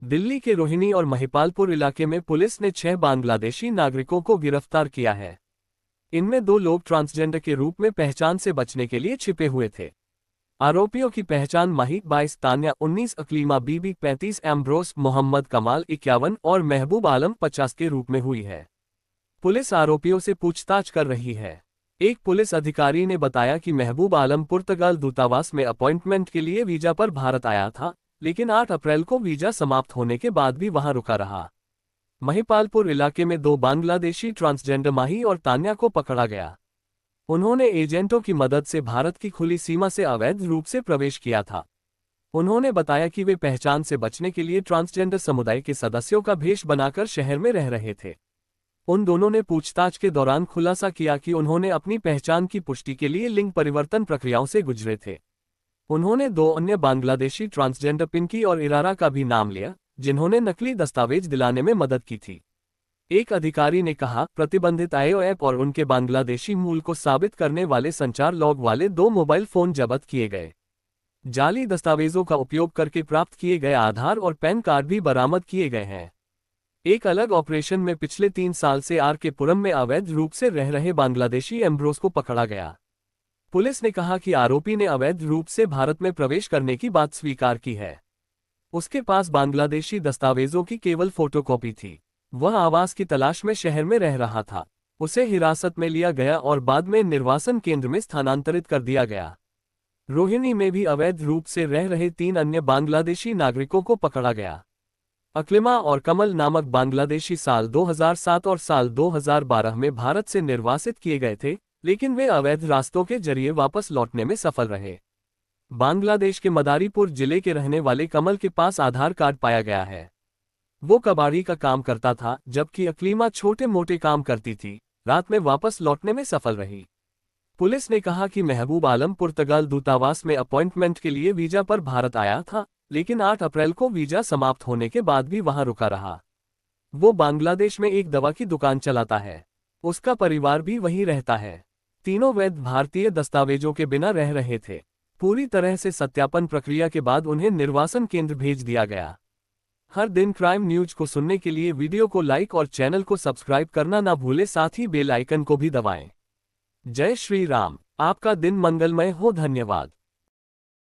दिल्ली के रोहिणी और महिपालपुर इलाके में पुलिस ने 6 बांग्लादेशी नागरिकों को गिरफ्तार किया है। इनमें 2 लोग ट्रांसजेंडर के रूप में पहचान से बचने के लिए छिपे हुए थे। आरोपियों की पहचान माही 22, तान्या 19, अकलीमा बीबी 35, एम्ब्रोस मोहम्मद कमाल 51 और महबूब आलम 50 के रूप में हुई है। पुलिस आरोपियों से पूछताछ कर रही है। एक पुलिस अधिकारी ने बताया कि महबूब आलम पुर्तगाल दूतावास में अपॉइंटमेंट के लिए वीजा पर भारत आया था, लेकिन 8 अप्रैल को वीजा समाप्त होने के बाद भी वहां रुका रहा। महिपालपुर इलाके में 2 बांग्लादेशी ट्रांसजेंडर माही और तान्या को पकड़ा गया। उन्होंने एजेंटों की मदद से भारत की खुली सीमा से अवैध रूप से प्रवेश किया था। उन्होंने बताया कि वे पहचान से बचने के लिए ट्रांसजेंडर समुदाय के सदस्यों का भेष बनाकर शहर में रह रहे थे। उन दोनों ने पूछताछ के दौरान खुलासा किया कि उन्होंने अपनी पहचान की पुष्टि के लिए लिंग परिवर्तन प्रक्रियाओं से गुजरे थे। उन्होंने 2 अन्य बांग्लादेशी ट्रांसजेंडर पिंकी और इरारा का भी नाम लिया, जिन्होंने नकली दस्तावेज दिलाने में मदद की थी। एक अधिकारी ने कहा, प्रतिबंधित आईओ ऐप और उनके बांग्लादेशी मूल को साबित करने वाले संचार लॉग वाले 2 मोबाइल फोन जब्त किए गए। जाली दस्तावेजों का उपयोग करके प्राप्त किए गए आधार और पैन कार्ड भी बरामद किए गए हैं। एक अलग ऑपरेशन में पिछले 3 साल से आर के पुरम में अवैध रूप से रह रहे बांग्लादेशी एम्ब्रोस को पकड़ा गया। पुलिस ने कहा कि आरोपी ने अवैध रूप से भारत में प्रवेश करने की बात स्वीकार की है। उसके पास बांग्लादेशी दस्तावेजों की केवल फोटोकॉपी थी। वह आवास की तलाश में शहर में रह रहा था। उसे हिरासत में लिया गया और बाद में निर्वासन केंद्र में स्थानांतरित कर दिया गया। रोहिणी में भी अवैध रूप से रह रहे 3 अन्य बांग्लादेशी नागरिकों को पकड़ा गया। अक्लिमा और कमल नामक बांग्लादेशी साल 2007 और साल 2012 में भारत से निर्वासित किए गए थे, लेकिन वे अवैध रास्तों के जरिए वापस लौटने में सफल रहे। बांग्लादेश के मदारीपुर जिले के रहने वाले कमल के पास आधार कार्ड पाया गया है। वो कबाड़ी का काम करता था, जबकि अक्लीमा छोटे मोटे काम करती थी। रात में वापस लौटने में सफल रही। पुलिस ने कहा कि महबूब आलम पुर्तगाल दूतावास में अपॉइंटमेंट के लिए वीजा पर भारत आया था, लेकिन 8 अप्रैल को वीजा समाप्त होने के बाद भी वहां रुका रहा। वो बांग्लादेश में एक दवा की दुकान चलाता है। उसका परिवार भी वहीं रहता है। तीनों वैध भारतीय दस्तावेजों के बिना रह रहे थे। पूरी तरह से सत्यापन प्रक्रिया के बाद उन्हें निर्वासन केंद्र भेज दिया गया। हर दिन क्राइम न्यूज को सुनने के लिए वीडियो को लाइक और चैनल को सब्सक्राइब करना ना भूले, साथ ही बेल आइकन को भी दबाएं। जय श्री राम। आपका दिन मंगलमय हो। धन्यवाद।